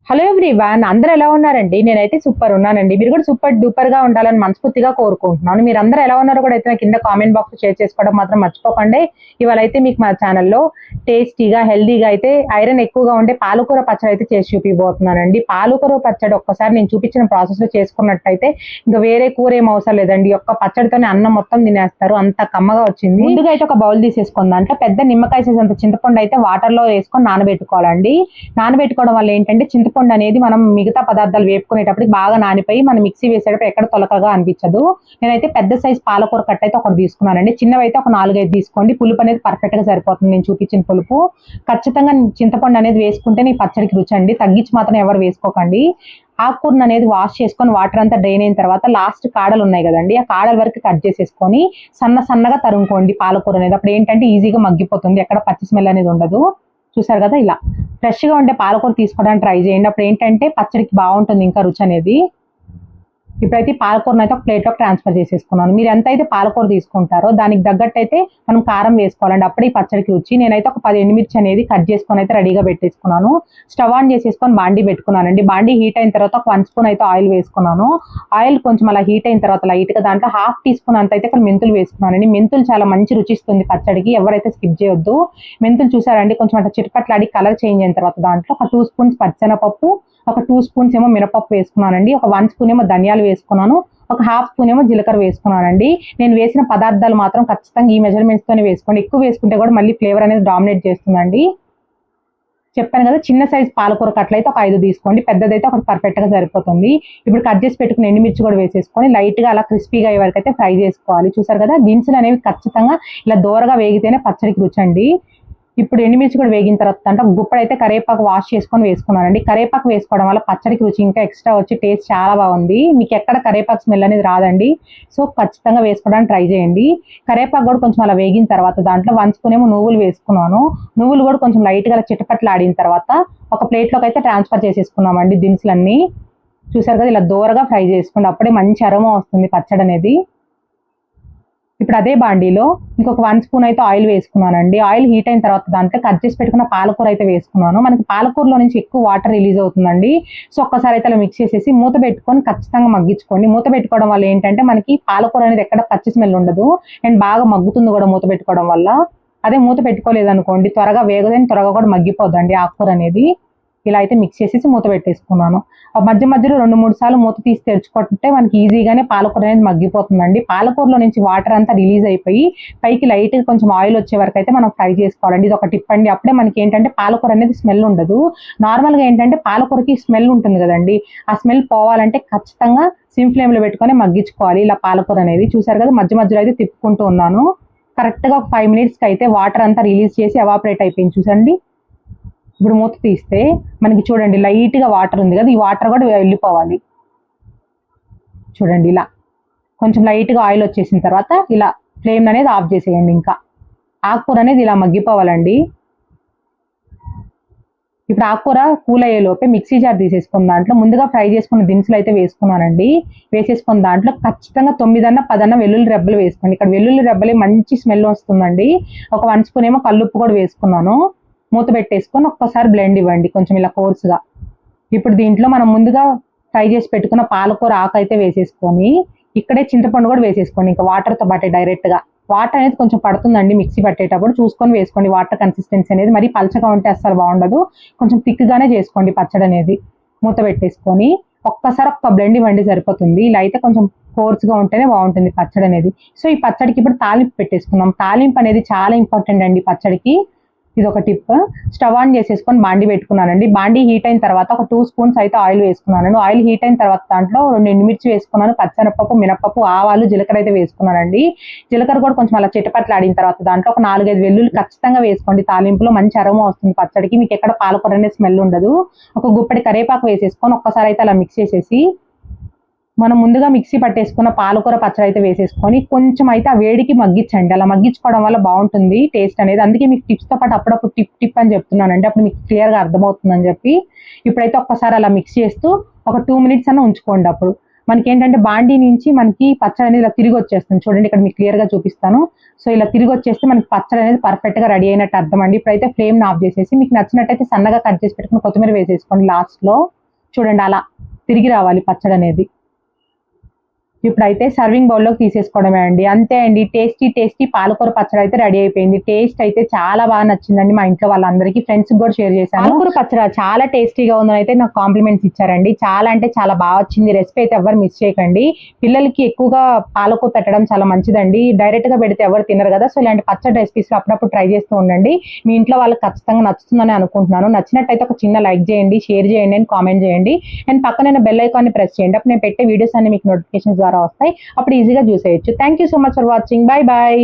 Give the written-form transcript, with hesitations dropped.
Hello everyone, అందరూ ఎలా ఉన్నారండి? నేనైతే సూపర్ ఉన్నానండి. మీరు కూడా సూపర్ డూపర్ గా ఉండాలని మనస్ఫూర్తిగా కోరుకుంటున్నాను. మీరు అందరూ ఎలా ఉన్నారో కూడా అయితే కింద కామెంట్ బాక్స్ షేర్ చేసుకోవడం మాత్రం మర్చిపోకండి. ఇవాళ అయితే మీకు మా ఛానల్లో టేస్టీగా హెల్దీగా అయితే ఐరన్ ఎక్కువగా ఉండే పాలకూర పచ్చడి అయితే చేసి చూపిపోతున్నానండి. పాలకూర పచ్చడి ఒక్కసారి నేను చూపించిన ప్రాసెస్ లో చేసుకున్నట్టయితే ఇంకా వేరే కూర ఏం అవసరం లేదండి. ఒక్క పచ్చడితోనే అన్నం మొత్తం తినేస్తారు, అంత కమ్మగా వచ్చింది. ముందుగా అయితే ఒక బౌల్ తీసేసుకుందాం. దాంట్లో పెద్ద నిమ్మకాయ సైజ్ అంత చింతపండు అయితే వాటర్ లో వేసుకొని నానబెట్టుకోవాలండి. నానబెట్టుకోవడం వల్ల ఏంటంటే చింతపండు అనేది మనం మిగతా పదార్థాలు వేపుకునేటప్పుడు బాగా నానిపోయి మనం మిక్సీ వేసేటప్పుడు ఎక్కడ తొలకగా అనిపించదు. నేనైతే పెద్ద సైజ్ పాలకూర కట్ట అయితే ఒకటి తీసుకున్నానండి. చిన్నవి అయితే ఒక 4-5 తీసుకోండి. పులుపు అనేది పర్ఫెక్ట్ గా సరిపోతుంది. నేను చూపించిన పులుపు ఖచ్చితంగా చింతపండు అనేది వేసుకుంటే నీ పచ్చడికి రుచి అండి. తగ్గించి మాత్రం ఎవరు వేసుకోకండి. ఆకుకూరను అనేది వాష్ చేసుకొని వాటర్ అంతా డ్రైన్ అయిన తర్వాత లాస్ట్ కాడలు ఉన్నాయి కదండి, ఆ కాడల వరకు కట్ చేసేసుకొని సన్నగా తరుముకోండి పాలకూర అనేది. అప్పుడు ఏంటంటే ఈజీగా మగ్గిపోతుంది, ఎక్కడ పచ్చి స్మెల్ అనేది ఉండదు. చూసారు కదా, ఇలా ఫ్రెష్ గా ఉండే పాలకూర తీసుకోవడానికి ట్రై చేయండి. అప్పుడు ఏంటంటే పచ్చడికి బాగుంటుంది ఇంకా రుచి అనేది. ఇప్పుడైతే పాలకూరను అయితే ఒక ప్లేట్లోకి ట్రాన్స్ఫర్ చేసేసుకున్నాను. మీరు ఎంత అయితే పాలకూర తీసుకుంటారో దానికి తగ్గట్టు అయితే మనం కారం వేసుకోవాలండి, అప్పుడే ఈ పచ్చడికి రుచి. నేనైతే ఒక 10 ఎండుమిర్చి అనేది కట్ చేసుకొని అయితే రెడీగా పెట్టేసుకున్నాను. స్టవ్ ఆన్ చేసేసుకొని బాండీ పెట్టుకున్నానండి. బాండీ హీట్ అయిన తర్వాత ఒక 1 స్పూన్ అయితే ఆయిల్ వేసుకున్నాను. ఆయిల్ కొంచెం అలా హీట్ అయిన తర్వాత లైట్ గా దాంట్లో ½ టీ స్పూన్ అంత అయితే ఇక్కడ మెంతులు వేసుకున్నానండి. మెంతులు చాలా మంచి రుచిస్తుంది పచ్చడికి, ఎవరైతే స్కిప్ చేయొద్దు. మెంతులు చూసారండి కొంచెం అట్లా చిటపట్లాడి కలర్ చేంజ్ అయిన తర్వాత దాంట్లో ఒక 2 స్పూన్స్ పచ్చెనపప్పు, ఒక 2 స్పూన్స్ ఏమో మినపప్పు వేసుకున్నానండి. ఒక 1 స్పూన్ ఏమో ధనియాలు వేసుకున్నాను. ఒక ½ స్పూన్ ఏమో జీలకర్ర వేసుకున్నానండి. నేను వేసిన పదార్థాలు మాత్రం ఖచ్చితంగా ఈ మెజర్మెంట్స్ తోనే వేసుకోండి. ఎక్కువ వేసుకుంటే కూడా మళ్ళీ ఫ్లేవర్ అనేది డామినేట్ చేస్తుందండి. చెప్పాను కదా, చిన్న సైజ్ పాలకూర కట్లయితే ఒక 5 తీసుకోండి, పెద్దదైతే ఒకటి పర్ఫెక్ట్ గా సరిపోతుంది. ఇప్పుడు కట్ చేసి పెట్టుకుని ఎండుమిర్చి కూడా వేసేసుకొని లైట్ గా అలా క్రిస్పీగా అయ్యే వరకు అయితే ఫ్రై చేసుకోవాలి. చూసారు కదా, దినుసులు అనేవి ఖచ్చితంగా ఇలా దూరగా వేగితేనే పచ్చడికి రుచి అండి. ఇప్పుడు ఎండుమిర్చి కూడా వేగిన తర్వాత అంటే గుప్పడైతే కరేపాకు వాష్ చేసుకొని వేసుకున్నానండి. కరేపాకు వేసుకోవడం వల్ల పచ్చడికి రుచి ఇంకా ఎక్స్ట్రా వచ్చి టేస్ట్ చాలా బాగుంది. మీకు ఎక్కడ కరేపాకు స్మెల్ అనేది రాదండి. సో ఖచ్చితంగా వేసుకోవడానికి ట్రై చేయండి. కరేపాకు కూడా కొంచెం అలా వేగిన తర్వాత దాంట్లో 1 స్పూన్ ఏమో నువ్వులు వేసుకున్నాను. నువ్వులు కూడా కొంచెం లైట్ గా చిటపట్లు ఆడిన తర్వాత ఒక ప్లేట్లోకి అయితే ట్రాన్స్ఫర్ చేసేసుకున్నామండి దినుసులన్నీ. చూసారు కదా, ఇలా దూరగా ఫ్రై చేసుకోండి, అప్పుడే మంచి అరోమా వస్తుంది పచ్చడి అనేది. ఇప్పుడు అదే బాండీలో ఇంకొక 1 స్పూన్ అయితే ఆయిల్ వేసుకున్నానండి. ఆయిల్ హీట్ అయిన తర్వాత దాంట్లో కట్ చేసి పెట్టుకున్న పాలకూర అయితే వేసుకున్నాను. మనకి పాలకూరలో నుంచి ఎక్కువ వాటర్ రిలీజ్ అవుతుందండి. సో ఒక్కసారి అయితే అలా మిక్స్ చేసేసి మూత పెట్టుకొని ఖచ్చితంగా మగ్గించుకోండి. మూత పెట్టుకోవడం వల్ల ఏంటంటే మనకి పాలకూర అనేది ఎక్కడ పచ్చి స్మెల్ ఉండదు అండ్ బాగా మగ్గుతుంది కూడా మూత పెట్టుకోవడం వల్ల. అదే మూత పెట్టుకోలేదనుకోండి త్వరగా వేగదని త్వరగా కూడా మగ్గిపోద్దండి ఆకుకూర అనేది. ఇలా అయితే మిక్స్ చేసేసి మూత పెట్టేసుకున్నాను. మధ్య మధ్యలో 2-3 సార్లు మూత తీసి తెరుచుకుంటే మనకి ఈజీగానే పాలకూర అనేది మగ్గిపోతుందండి. పాలకూరలో నుంచి వాటర్ అంతా రిలీజ్ అయిపోయి పైకి లైట్ గా కొంచెం ఆయిల్ వచ్చే వరకు అయితే మనం ఫ్రై చేసుకోవాలండి. ఇది ఒక టిప్ అండి. అప్పుడే మనకి ఏంటంటే పాలకూర అనేది స్మెల్ ఉండదు. నార్మల్ గా ఏంటంటే పాలకూరకి స్మెల్ ఉంటుంది కదండి, ఆ స్మెల్ పోవాలంటే ఖచ్చితంగా సిమ్ ఫ్లేమ్ లో పెట్టుకొని మగ్గించుకోవాలి ఇలా పాలకూర అనేది. చూసారు కదా, మధ్య మధ్యలో అయితే తిప్పుకుంటూ ఉన్నాను. కరెక్ట్ గా ఒక 5 మినిట్స్ కి అయితే వాటర్ అంతా రిలీజ్ చేసి ఎవాపరేట్ అయిపోయింది చూసండి. ఇప్పుడు మూత తీస్తే మనకి చూడండి లైట్ గా వాటర్ ఉంది కదా, ఈ వాటర్ కూడా వెళ్ళిపోవాలి. చూడండి ఇలా కొంచెం లైట్ గా ఆయిల్ వచ్చేసిన తర్వాత ఇలా ఫ్లేమ్ అనేది ఆఫ్ చేసేయండి. ఇంకా ఆకుకూర అనేది ఇలా మగ్గిపోవాలండి. ఇప్పుడు ఆకుకూర కూల్ అయ్యే లోపే మిక్సీ జార్ తీసేసుకున్న దాంట్లో ముందుగా ఫ్రై చేసుకున్న దినుసులు అయితే వేసుకున్నానండి. వేసేసుకున్న దాంట్లో ఖచ్చితంగా 9-10 వెల్లుల్లి రెబ్బలు వేసుకోండి. ఇక్కడ వెల్లుల్లి రెబ్బలే మంచి స్మెల్ వస్తుందండి. ఒక 1 స్పూన్ ఏమో కల్లుప్పు కూడా వేసుకున్నాను. మూత పెట్టేసుకొని ఒక్కసారి బ్లెండ్ ఇవ్వండి కొంచెం ఇలా కోర్సుగా. ఇప్పుడు దీంట్లో మనం ముందుగా ఫ్రై చేసి పెట్టుకున్న పాలకూర ఆకు అయితే వేసేసుకొని ఇక్కడే చింతపండు కూడా వేసేసుకోండి. ఇంకా వాటర్తో పాటే డైరెక్ట్ గా. వాటర్ అనేది కొంచెం పడుతుందండి మిక్సీ పట్టేటప్పుడు, చూసుకొని వేసుకోండి. వాటర్ కన్సిస్టెన్సీ అనేది మరి పలచగా ఉంటే అస్సలు బాగుండదు, కొంచెం థిక్ గానే చేసుకోండి పచ్చడి అనేది. మూత పెట్టేసుకొని ఒక్కసారి ఒక్క బ్లెండ్ ఇవ్వండి సరిపోతుంది. ఇలా అయితే కొంచెం కోర్స్గా ఉంటేనే బాగుంటుంది పచ్చడి అనేది. సో ఈ పచ్చడికి ఇప్పుడు తాలింపు పెట్టేసుకుందాం. తాలింపు అనేది చాలా ఇంపార్టెంట్ అండి పచ్చడికి. ఇది ఒక టిప్. స్టవ్ ఆన్ చేసేసుకొని బాండీ పెట్టుకున్నానండి. బాండీ హీట్ అయిన తర్వాత ఒక 2 స్పూన్స్ అయితే ఆయిల్ వేసుకున్నాను. ఆయిల్ హీట్ అయిన తర్వాత దాంట్లో 2 ఎండుమిర్చి వేసుకున్నాను, పచ్చెనపప్పు, మినపప్పు, ఆవాలు, జీలకర్ర అయితే వేసుకున్నానండి. జీలకర్ర కూడా కొంచెం అలా చిటపట్లు ఆడిన తర్వాత దాంట్లో ఒక 4-5 వెల్లుల్లి ఖచ్చితంగా వేసుకోండి. తాలింపులో మంచి అరోమా వస్తుంది పచ్చడికి, మీకు ఎక్కడ పాలకూర అనేది స్మెల్ ఉండదు. ఒక గుప్పెడి కరేపాకు వేసేసుకొని ఒక్కసారి అయితే అలా మిక్స్ చేసేసి మనం ముందుగా మిక్సీ పట్టేసుకున్న పాలకూర పచ్చడి అయితే వేసేసుకొని కొంచెం అయితే ఆ వేడికి మగ్గించండి. అలా మగ్గించుకోవడం వల్ల బాగుంటుంది టేస్ట్ అనేది. అందుకే మీకు టిప్స్ తో పాటు అప్పుడప్పుడు టిప్ అని చెప్తున్నానండి, అప్పుడు మీకు క్లియర్ గా అర్థమవుతుందని చెప్పి. ఇప్పుడైతే ఒక్కసారి అలా మిక్స్ చేస్తూ ఒక 2 మినిట్స్ అన్న ఉంచుకోండి. అప్పుడు మనకి ఏంటంటే బాండీ నుంచి మనకి పచ్చడి అనేది ఇలా తిరిగి వచ్చేస్తుంది. చూడండి ఇక్కడ మీకు క్లియర్ గా చూపిస్తాను. సో ఇలా తిరిగి వచ్చేస్తే మనకి పచ్చడి అనేది పర్ఫెక్ట్ గా రెడీ అయినట్టు అర్థం అండి. ఇప్పుడైతే ఫ్లేమ్ ఆఫ్ చేసేసి మీకు నచ్చినట్టయితే సన్నగా కట్ చేసి పెట్టుకుని కొత్తిమీర వేసేసుకోండి లాస్ట్ లో. చూడండి అలా తిరిగి రావాలి పచ్చడి అనేది. ఇప్పుడైతే సర్వింగ్ బౌల్లోకి తీసేసుకోవడమే అండి. అంతే అండి, టేస్టీ టేస్టీ పాలకూర పచ్చడి అయితే రెడీ అయిపోయింది. టేస్ట్ అయితే చాలా బాగా నచ్చిందండి మా ఇంట్లో వాళ్ళందరికీ, ఫ్రెండ్స్ కూడా షేర్ చేశాను. పాలకూర పచ్చడి చాలా టేస్టీగా ఉందని అయితే నాకు కాంప్లిమెంట్స్ ఇచ్చారండి. చాలా అంటే చాలా బాగా వచ్చింది. రెసిపీ అయితే ఎవరు మిస్ చేయకండి. పిల్లలకి ఎక్కువగా పాలకూర పెట్టడం చాలా మంచిదండి. డైరెక్ట్ గా పెడితే ఎవరు తినరు కదా. సో ఇలాంటి పచ్చడి రెసిపీస్ అప్పుడప్పుడు ట్రై చేస్తూ ఉండండి. మీ ఇంట్లో వాళ్ళకి ఖచ్చితంగా నచ్చుతుందని అనుకుంటున్నాను. నచ్చినట్టయితే ఒక చిన్న లైక్ చేయండి, షేర్ చేయండి అండ్ కామెంట్ చేయండి. అండ్ పక్కన బెల్ ఐకాన్ ని ప్రెస్ చేయండి. అప్పుడు నేను పెట్టే వీడియోస్ అన్ని మీకు నోటిఫికేషన్స్ ద్వారా వస్తాయి. అప్పుడు ఈజీగా చూసేయచ్చు. Thank you so much for watching. Bye bye.